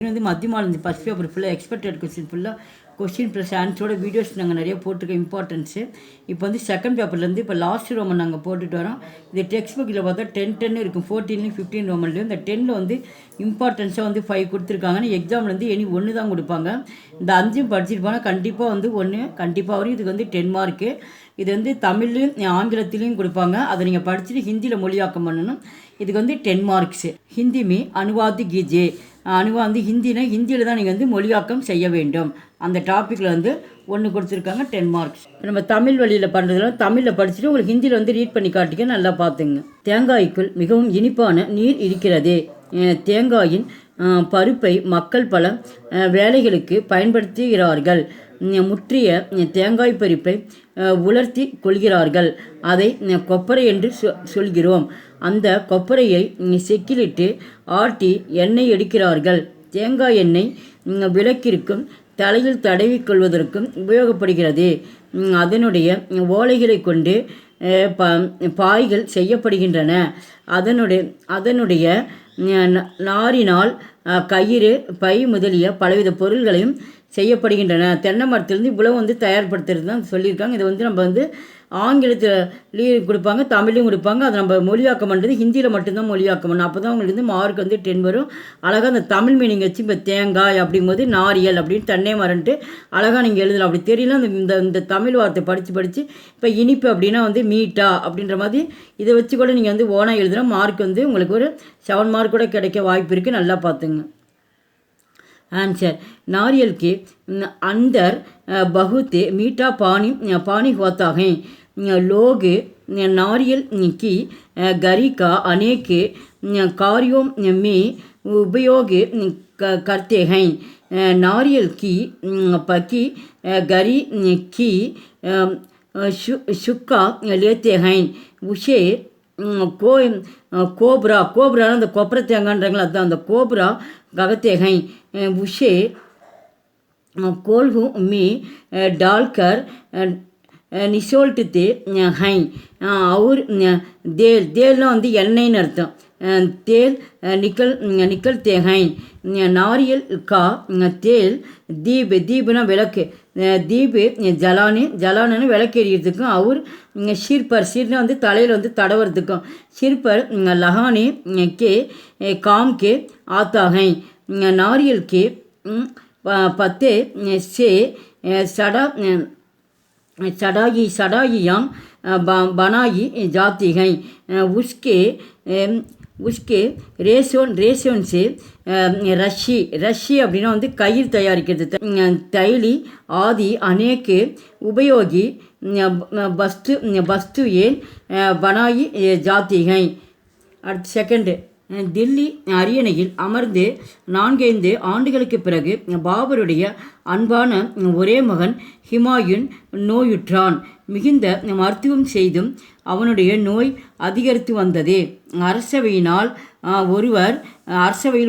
ஏற்கனவே வந்து மத்தியமானது first paper ஃபுல்லாக எக்ஸ்பெக்டட் கொஸ்டின் ஃபுல்லாக கொஸ்டின் ப்ளஸ் ஆன்சரோட வீடியோஸ் நாங்கள் நிறைய போட்டிருக்கோம் இம்பார்ட்டன்ஸு. இப்போ வந்து செகண்ட் பேப்பர்லேருந்து இப்போ லாஸ்ட் ரோமன் நாங்கள் போட்டுட்டு வரோம். இது டெக்ஸ்ட் புக்கில் பார்த்தா 10 இருக்கும், 14 15 ரோமன்லையும். இந்த 10ல் வந்து இம்பார்ட்டன்ஸாக வந்து 5 கொடுத்துருக்காங்கன்னு எக்ஸாமில் வந்து எனி 1 தான் கொடுப்பாங்க. இந்த 5 படிச்சுட்டு போனால் கண்டிப்பாக வந்து 1 கண்டிப்பாக வரும். இதுக்கு வந்து 10 மார்க்கு. இது வந்து தமிழ்லையும் ஆங்கிலத்திலையும் கொடுப்பாங்க. அதை நீங்கள் படிச்சுட்டு ஹிந்தியில் மொழியாக்கம் பண்ணணும். இதுக்கு வந்து 10 மார்க்ஸு. ஹிந்தி மீ அனுவாதி கீஜே. வந்து ஹிந்தியில் தான் நீங்கள் வந்து மொழியாக்கம் செய்ய வேண்டும். அந்த டாப்பிக்கில் வந்து 1 கொடுத்துருக்காங்க, 10 மார்க்ஸ். நம்ம தமிழ் வழியில் பண்ணுறதுல தமிழில் படிச்சுட்டு உங்களுக்கு ஹிந்தியில் வந்து ரீட் பண்ணி காட்டிக்க, நல்லா பார்த்துங்க. தேங்காய்க்குள் மிகவும் இனிப்பான நீர் இருக்கிறதே. தேங்காயின் பருப்பை மக்கள் பல வேலைகளுக்கு பயன்படுத்துகிறார்கள். முற்றிய தேங்காய் பருப்பை உலர்த்தி கொள்கிறார்கள். அதை கொப்பரை என்று சொல்கிறோம். அந்த கொப்பரையை செக்கிலிட்டு ஆட்டி எண்ணெய் எடுக்கிறார்கள். தேங்காய் எண்ணெய் விளக்கிற்கும் தலையில் தடவிக்கொள்வதற்கும் உபயோகப்படுகிறது. அதனுடைய ஓலைகளை கொண்டு பாய்கள் செய்யப்படுகின்றன. அதனுடைய நாரினால் கயிறு, பை முதலிய பலவித பொருள்களையும் செய்யப்படுகின்றன. தென்னை மரத்திலிருந்து இவ்வளவு வந்து தயார்படுத்துறது தான் சொல்லியிருக்காங்க. இதை வந்து நம்ம வந்து ஆங்கிலத்தில் கொடுப்பாங்க, தமிழையும் கொடுப்பாங்க. அதை நம்ம மொழியாக்கம் பண்ணுறது ஹிந்தியில் மட்டும்தான் மொழியாக்கம் பண்ணணும். அப்போ தான் உங்களுக்கு வந்து மார்க் வந்து 10 வரும். அழகாக அந்த தமிழ் மீனிங் வச்சு இப்போ தேங்காய் அப்படிங்கும்போது நாரியல் அப்படின்னு தென்னை மரன்ட்டு அழகாக நீங்கள் எழுதலாம். அப்படி தெரியல இந்த தமிழ் வார்த்தை படித்து இப்போ இனிப்பு அப்படின்னா வந்து மீட்டா அப்படின்ற மாதிரி இதை வச்சு கூட நீங்கள் வந்து ஓனாக எழுதலாம். மார்க் வந்து உங்களுக்கு ஒரு 7 மார்க் கூட கிடைக்க வாய்ப்பு இருக்குது. நல்லா பார்த்துங்க. आंसर नारियल के अंदर बहुत मीठा पानी होता है. लोग नारियल की गरी का अनेक कार्यों में उपयोग करते हैं. नारियल की पकी गरी की शुक्का लेते हैं. उसे कोबरा அந்த கொப்பரை தேங்காய்ன்றாங்களா, அதுதான் அந்த कोबरा कहते हैं. उसे कोल्हू में डालकर निचोड़ते हैं. और देलना வந்து எண்ணெய்னு அர்த்தம். तेल निकलते हैं. नारियल का तेल दीपना विளக்கு. दीप जलाने विளக்கு எரியறதுக்கும் और सिर पर सिरना வந்து தலையில் வந்து தடவறதுக்கும் सिर पर लगाने के काम के आता है. नारियल के पत्ते से सड़ाइयाँ बनाई जाती हैं. उसके रेशों से रस्सी அப்படின்னா வந்து கயிறு தயாரிக்கிறது. தைலி ஆதி अनेक उपयोगी वस्तुएं बनाई जाती हैं. அடுத்த செகண்ட். தில்லி அரியணையில் அமர்ந்து 4-5 ஆண்டுகளுக்கு பிறகு பாபருடைய அன்பான ஒரே மகன் ஹிமாயூன் நோயுற்றான். மிகுந்த மருத்துவம் செய்தும் அவனுடைய நோய் அதிகரித்து வந்தது. அரசவையில்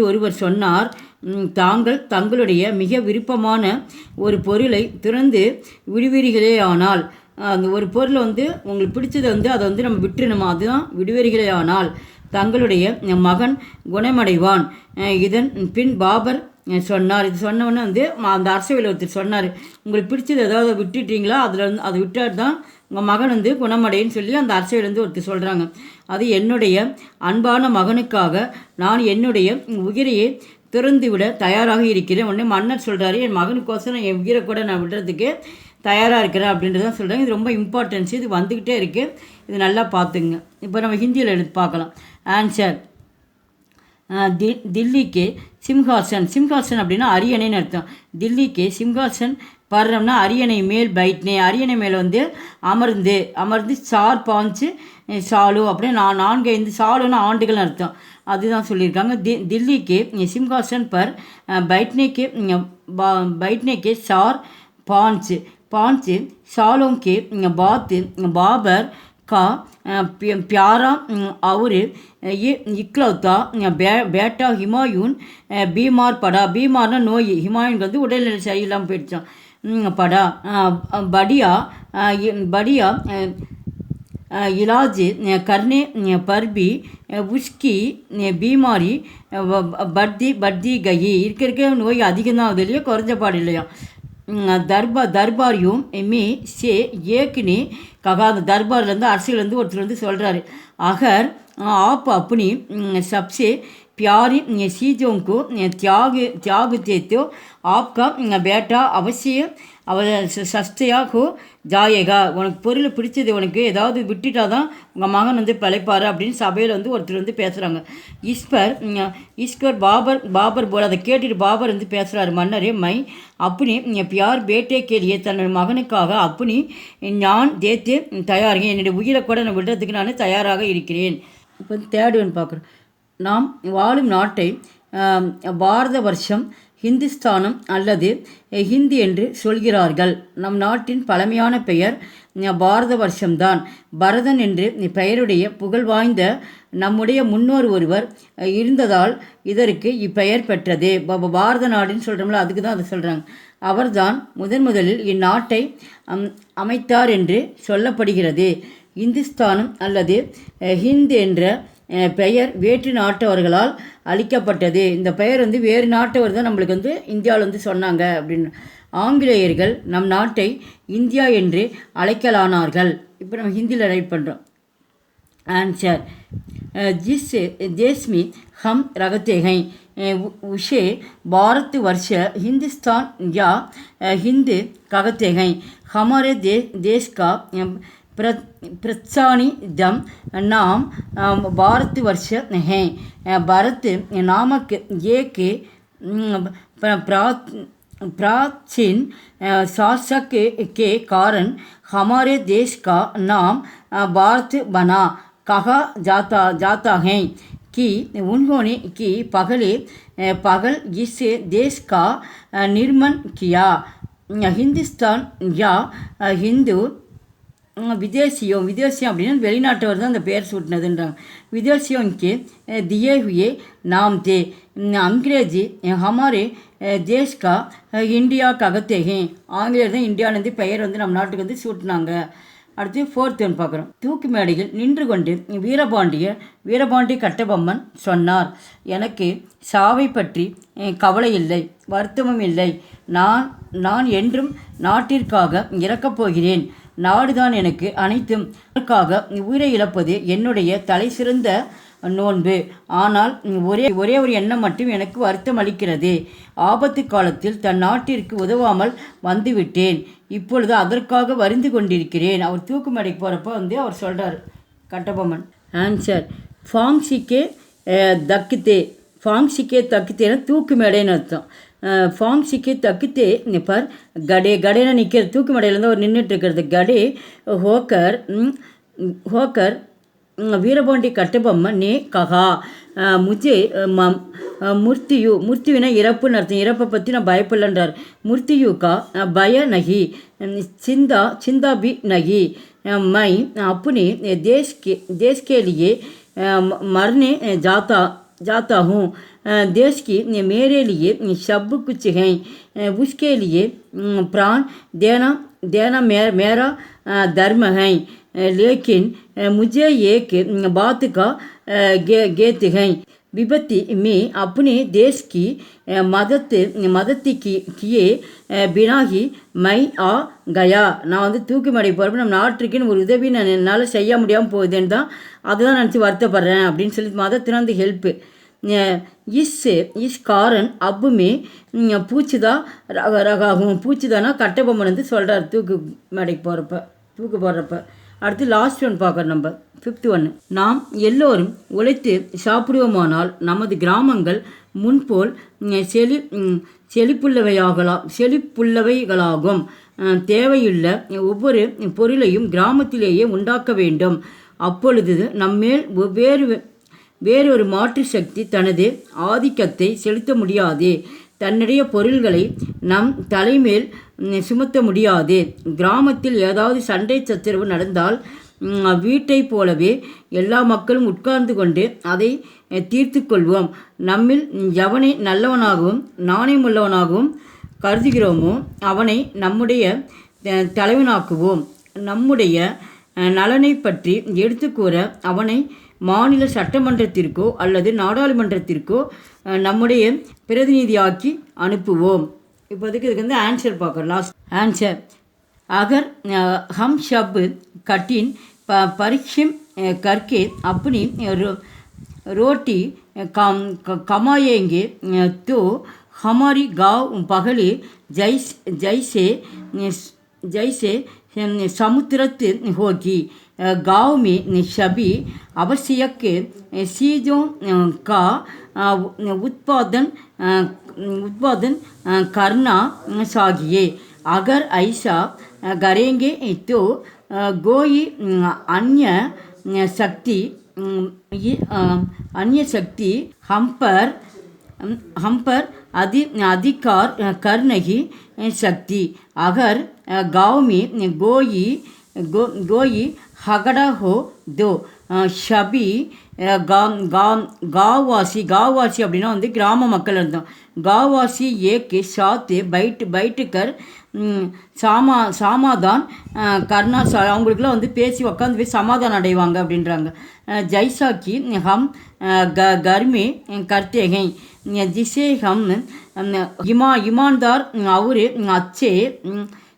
ஒருவர் சொன்னார், தங்களுடைய மிக விருப்பமான ஒரு பொருளை திறந்து விடுவீர்களே. ஆனால் அந்த ஒரு பொருளை வந்து உங்களுக்கு பிடிச்சதை வந்து அதை வந்து நம்ம விட்டுணுமா, அதுதான் விடுவீர்களே. ஆனால் தங்களுடைய மகன் குணமடைவான். இதன் பின் பாபர் சொன்னார். இது சொன்னவொன்னே வந்து அந்த அரசவையில் ஒருத்தர் சொன்னார், உங்களுக்கு பிடிச்சது ஏதாவது விட்டுட்டீங்களா, அதை விட்டால் தான் உங்கள் மகன் வந்து குணமடைன்னு சொல்லி அந்த அரசவையிலேருந்து ஒருத்தர் சொல்கிறாங்க. அது என்னுடைய அன்பான மகனுக்காக நான் என்னுடைய உயிரையே திறந்து விட தயாராக இருக்கிறேன். உடனே மன்னர் சொல்கிறாரு, என் மகனுக்கோசரம் என் உயிரை கூட நான் விடுறதுக்கு தயாராக இருக்கிறேன் அப்படின்றதான் சொல்கிறாங்க. இது ரொம்ப இம்பார்ட்டன்ஸ். இது வந்துக்கிட்டே இருக்குது. இது நல்லா பார்த்துங்க. இப்போ நம்ம ஹிந்தியில் எடுத்து பார்க்கலாம். ஆன்சர். தில்லிக்கு சிம்ஹாசன் அப்படின்னா அரியணைன்னு அர்த்தம். தில்லிக்கு சிம்ஹாசன் பர்றம்னா அரியணை மேல் பைட்னே. அரியணை மேலே வந்து அமர்ந்து 4-5 சாலு அப்படின்னு 4-5 சாலுன்னு ஆண்டுகள்னு அர்த்தம். அதுதான் சொல்லியிருக்காங்க. தில்லிக்கு சிம்ஹாசன் பர் बैठने के 4-5 सालों के बाद बाबर का प्यारा और ये इकलौता बेटा हिमायून बीमार पड़ा. बीमारना नोई. हिमायून வந்து உடல்நிலை சரியில்லாமல் போயிடுச்சான். படா बढ़िया இலாஜ் கர்னே பர்பி உஷ்கி பீமாரி பர்தி கயி இருக்க நோய் அதிகம்தான் ஆகுது இல்லையா, குறைஞ்ச பாடு இல்லையா. தர்பாரியும் மீ சே ஏக்குனி ககா, அந்த தர்பார்லேருந்து அரசியலேருந்து ஒருத்தர் வந்து சொல்கிறாரு, அகர் ஆப் அப்பனி சப்சே प्यारी चीज़ों को त्याग देते हो आपका बेटा अवश्य சஸ்தையாக ஹோ ஜாயேகா. உனக்கு பொருளை பிடிச்சது உனக்கு ஏதாவது விட்டுட்டா தான் உங்கள் மகன் வந்து பிழைப்பார் அப்படின்னு சபையில் வந்து ஒருத்தர் வந்து பேசுகிறாங்க. ஈஸ்வர் பாபர் போல் அதை கேட்டுட்டு பாபர் வந்து பேசுகிறாரு, மன்னரே மை அப்படி பியார் பேட்டே கேளியே, தன்னோட மகனுக்காக அப்படி நான் தேத்து தயாரிங்க, என்னுடைய உயிரை கூட நான் விடுறதுக்கு நான் தயாராக இருக்கிறேன். இப்போ தேர்ட் ஒன் பார்க்குறோம். நாம் வாழும் நாட்டை பாரத வருஷம் ஹிந்துஸ்தானம் அல்லது ஹிந்தி என்று சொல்கிறார்கள். நம் நாட்டின் பழமையான பெயர் பாரத வருஷம்தான். பரதன் என்று பெயருடைய புகழ் வாய்ந்த நம்முடைய முன்னோர் ஒருவர் இருந்ததால் இதற்கு இப்பெயர் பெற்றது. பாரத நாடுன்னு சொல்கிறோம்ல, அதுக்கு தான் அதை சொல்கிறாங்க. அவர்தான் முதலில் இந்நாட்டை அமைத்தார் என்று சொல்லப்படுகிறது. இந்துஸ்தானம் அல்லது ஹிந்த் என்ற பெயர் வேற்று நாட்டவர்களால் அளிக்கப்பட்டது. இந்த பெயர் வந்து வேறு நாட்டவர் தான் நம்மளுக்கு வந்து இந்தியாவில் வந்து சொன்னாங்க அப்படின்னு. ஆங்கிலேயர்கள் நம் நாட்டை இந்தியா என்று அழைக்கலானார்கள். இப்போ நம்ம ஹிந்தியில் ரைட் பண்ணுறோம். ஆன்சர் जिस देश में हम रहते हैं उसे भारत वर्ष हिंदुस्तान या हिंद कहते हैं. हमारे देश का प्रचानिदम नाम भारतवर्ष है. भारत नामक एक प्राचीन शासक के कारण हमारे देश का नाम भारत बना. कहा जाता है कि उन्होंने की पगल इस देश का निर्माण किया. हिंदुस्तान या हिंदू विदेशियों அப்படின்னா வெளிநாட்டவர் தான் அந்த பெயர் சூட்டினதுன்றாங்க. विदेशियों के दिए हुए नाम थे. अंग्रेजी हमारे देश का इंडिया कहते हैं. ஆங்கிலேயர் தான் இந்தியாவிலேருந்து பெயர் வந்து நம்ம நாட்டுக்கு வந்து சூட்டினாங்க. அடுத்து ஃபோர்த் ஒன் பார்க்குறோம். தூக்கு மேடையில் நின்று கொண்டு வீரபாண்டி கட்டபொம்மன் சொன்னார், எனக்கு சாவை பற்றி கவலை இல்லை, வருத்தமும் இல்லை. நான் என்றும் நாட்டிற்காக இறக்கப் போகிறேன். நாடுதான் எனக்கு அனைத்தும். அதற்காக உயிரை இழப்பது என்னுடைய தலை சிறந்த நோன்பு. ஆனால் ஒரே ஒரு எண்ணம் மட்டும் எனக்கு வருத்தம் அளிக்கிறது. ஆபத்து காலத்தில் தன் நாட்டிற்கு உதவாமல் வந்துவிட்டேன். இப்பொழுது அதற்காக வருந்து கொண்டிருக்கிறேன். அவர் தூக்கு மேடைக்கு போகிறப்ப வந்து அவர் சொல்கிறார் கட்டபொம்மன். ஆன்சர் ஃபாங்சிக்கே தக்குத்தேன்னு தூக்கு மேடைன்னு அர்த்தம். ஃபாங்சிக்கே தக்குத்தே பர் கடைன்னு நிற்கிற தூக்கு மேடையிலேருந்து அவர் நின்றுட்டு இருக்கிறது. கடே ஹோக்கர் வீரபாண்டி கட்டபொம்மன் நே கஹா முஜே முர்த்தியுனா இறப்புன்னு அர்த்தம். இறப்பை பற்றி நான் பயப்படலன்றார். முர்த்தியுக்கா பய நகி சிந்தா பி நகி மை अपने देश के लिए मरने जाता हूँ. देश की मेरे लिए सब कुछ है. उसके लिए प्राण देना मेरा धर्म है. लेकिन मुझे एक बात का गेत है. विपत्ति में अपने देश की मदद किए बिना ही मैं आ गया. நான் வந்து தூக்கி மேடை போகிறப்ப நம்ம நாட்டுக்குன்னு ஒரு உதவி நான் என்னால் செய்ய முடியாமல் போகுதுன்னு தான் அதுதான் நினச்சி வருத்தப்படுறேன் அப்படின்னு சொல்லி மதத்தினா அந்த ஹெல்ப்பு. இஸ் காரன் அப்புமே பூச்சிதா ரகாகும். பூச்சிதானா கட்டபொம்மன் வந்து சொல்கிறார் தூக்கு மேடைக்கு போடுறப்ப. அடுத்து லாஸ்ட் ஒன் பார்க்குறோம் நம்ம 5th ஒன். நாம் எல்லோரும் உழைத்து சாப்பிடுவோமானால் நமது கிராமங்கள் முன்போல் செழிப்புள்ளவைகளாகும். தேவையுள்ள ஒவ்வொரு பொருளையும் கிராமத்திலேயே உண்டாக்க வேண்டும். அப்பொழுது நம்மேல் வேறொரு மாற்று சக்தி தனது ஆதிக்கத்தை செலுத்த முடியாது. தன்னுடைய பொருள்களை நம் தலைமேல் சுமத்த முடியாது. கிராமத்தில் ஏதாவது சண்டை சச்சரவு நடந்தால் வீட்டை போலவே எல்லா மக்களும் உட்கார்ந்து கொண்டு அதை தீர்த்து கொள்வோம். நம்மில் எவனை நல்லவனாகவும் நாணயமுள்ளவனாகவும் கருதுகிறோமோ அவனை நம்முடைய தலைவனாக்குவோம். நம்முடைய நலனை பற்றி எடுத்து கூற அவனை மாநில சட்டமன்றத்திற்கோ அல்லது நாடாளுமன்றத்திற்கோ நம்முடைய பிரதிநிதியாக்கி அனுப்புவோம். இப்போதைக்கு இதுக்கு வந்து ஆன்சர் பார்க்குறோம். லாஸ்ட் ஆன்சர் अगर हम सब कठिन परिश्रम करके अपनी रोटी कमाएंगे तो हमारी गांव पहले जैसे समुद्रत होगी. गांव में सभी आवश्यक चीज़ों का उत्पादन करना चाहिए. अगर ऐसा करेंगे तो कोई अन्य शक्ति हम पर अधिकार कर नहीं सकती. अगर गांव में कोई झगड़ा हो तो सभी गाँववासी அப்படின்னா வந்து கிராம மக்கள் அர்த்தம். गाँववासी एक साथ बैठ कर समाधान करना அவங்களுக்குலாம் வந்து பேசி உட்காந்து போய் சமாதானம் அடைவாங்க அப்படின்றாங்க. जैसा कि हम घर में करते हैं जिसे हम ईमानदार और अच्छे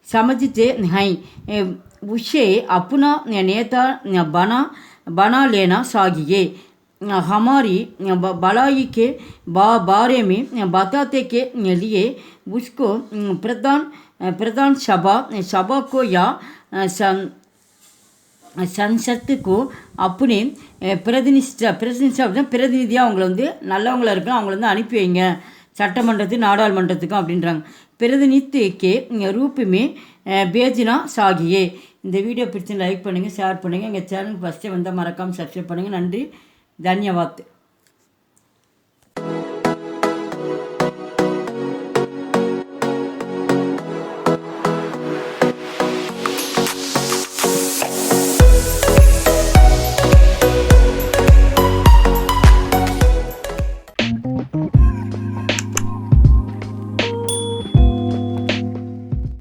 समझते हैं उसे अपना नेता बना लेना चाहिए. हमारी भलाई के बारे में बताते के लिए उसको प्रधान सभा को या संसद को अपने பிரதிநிதியாக அவங்கள வந்து நல்லவங்களா இருக்கணும் அவங்கள வந்து அனுப்பி வைங்க சட்டமன்றத்துக்கு நாடாளுமன்றத்துக்கும் அப்படின்றாங்க. பிரதிநிதி கே ரூபமே பேஜினா சாகியே. இந்த வீடியோ பிடிச்சி லைக் பண்ணுங்கள், ஷேர் பண்ணுங்கள். எங்கள் சேனலுக்கு ஃபஸ்ட்டே வந்தால் மறக்காமல் சப்ஸ்கிரைப் பண்ணுங்கள். நன்றி, தன்யவாத்.